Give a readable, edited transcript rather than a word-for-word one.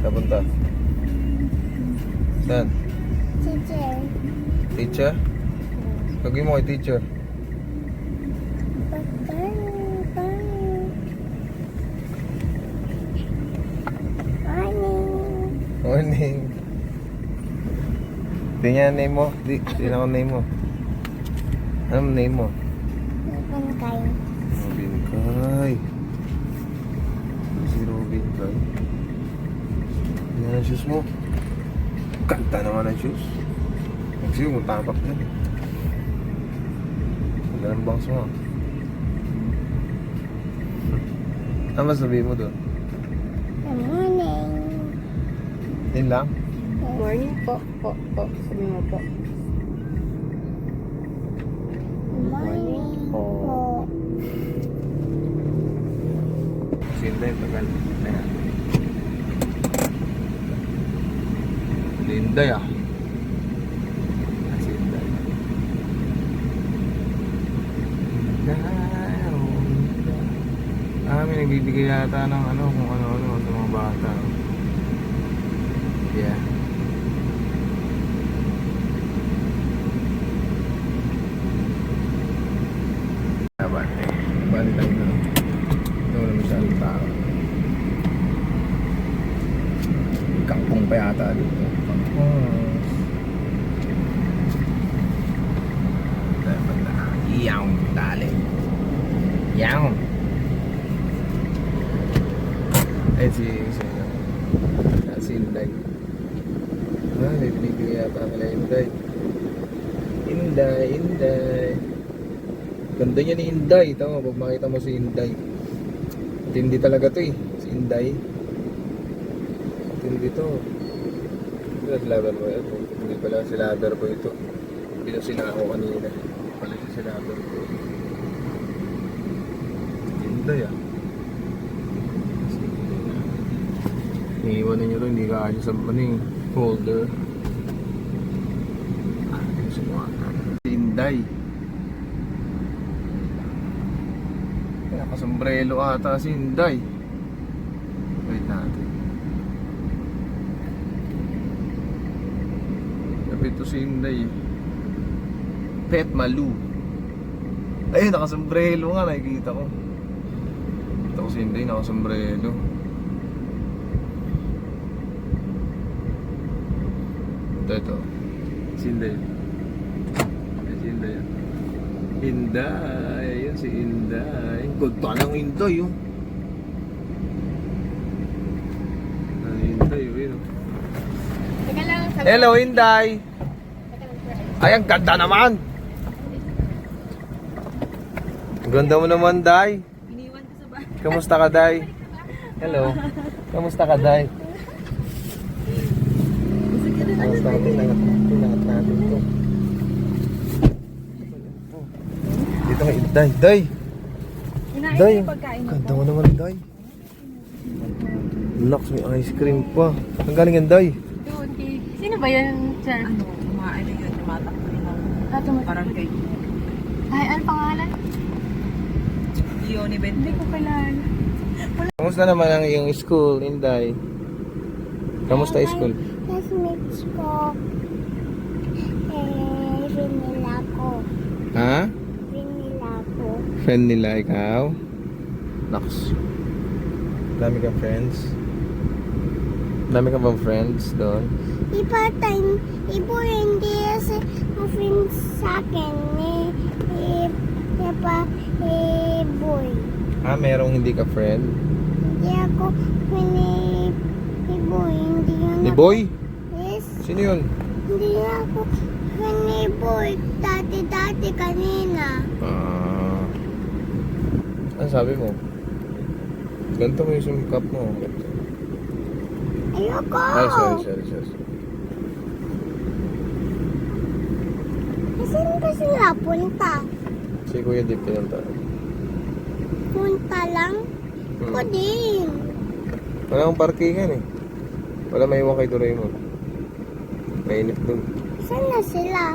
Saan punta? Saan? Teacher. Teacher? Lagi mo kay teacher. Morning. Tingnan name mo. Tingnan ko name mo. Anong name mo? Robin Kai. Robin Kai. Si Robin Kai. Tingnan ang shoes mo. Kanta naman ang shoes. Sige, kung tapak dyan. Wala ang bangs mo. Ano masabihin mo doon? Good morning. Yun lang? Morning po. Sabi mo po. Good morning po. Sinday, tagal. Ayan. Linday ah. Sinday. May nagbibigay yata ng ano, kung ano-ano sa mga bata. Yeah. Balik tayo na. Ito wala masyadong tao. Kangkong pa yata dito. Kangkong. Dapat na. Iyaw. Dali. Iyaw. Eh si Inday. May binibigay yata nila Inday. Inday. Ganda niya ni Inday. Tama, pag makita mo si Inday. Tindi talaga to eh. Si Inday. Tindi to. Ito lover boy. Hindi pala si lover boy ito. Pinasila ako kanina. Pala si lover boy. Inday ah. Iiwanan nyo rin, hindi ka alis sa holder. Inday. Nakasombrelo ata si Inday. Wait natin. Kapit to si Inday. Pet Malu. Ayun, nakasombrelo nga, nakikita ko. Ito ko si Inday, nakasombrelo. Ito. Si Inday. Si Inday. Inday. Ayun si Inday. Ganda ng Inday yun. Inday yun. Teka lang. Hello Inday. Ay, ang ganda naman. Ganda mo naman, Day. Iniwan ko sa bahay. Kamusta ka, Day? Hello. Kamusta ka, Day? Kamusta natin? Langat natin ito. Dito kay Day. Day! Inain Day! yung pagkain mo. Ganda mo naman, Day. Lux, may ice cream pa. Ang galing yan, Day. Doon kay... Sino ba yan, sir? Ano, kumain na yun, tumatakbo na. Parang kay Ay, ano pangalan? Leonie Ben. Hindi ko kilala. Kamusta naman ang iyong school, Inday? Kamusta school? Classmates ko. Rinila ko. Ha? Rinila ko. Friend nila ikaw? Lux. Dami kang friends? Dami ka bang friends doon? Ipo hindi sa friends sa akin. Boy. Ah, merong hindi ka friend? Hindi ako ni Boy. Hindi yun Ni ako. Boy? Yes. Sino yun? Hindi ako ni Boy. Dati kanina. Ah. Ano sabi mo? Ganito mo yung sumkap mo. Ayoko. Ay, sorry. Saan ba sila punta? Si Kuya Dip pinunta. Punta lang? Ako din. Wala akong parkingan eh. Wala maiwan kay Doraemon. Mainit dun. Saan na sila?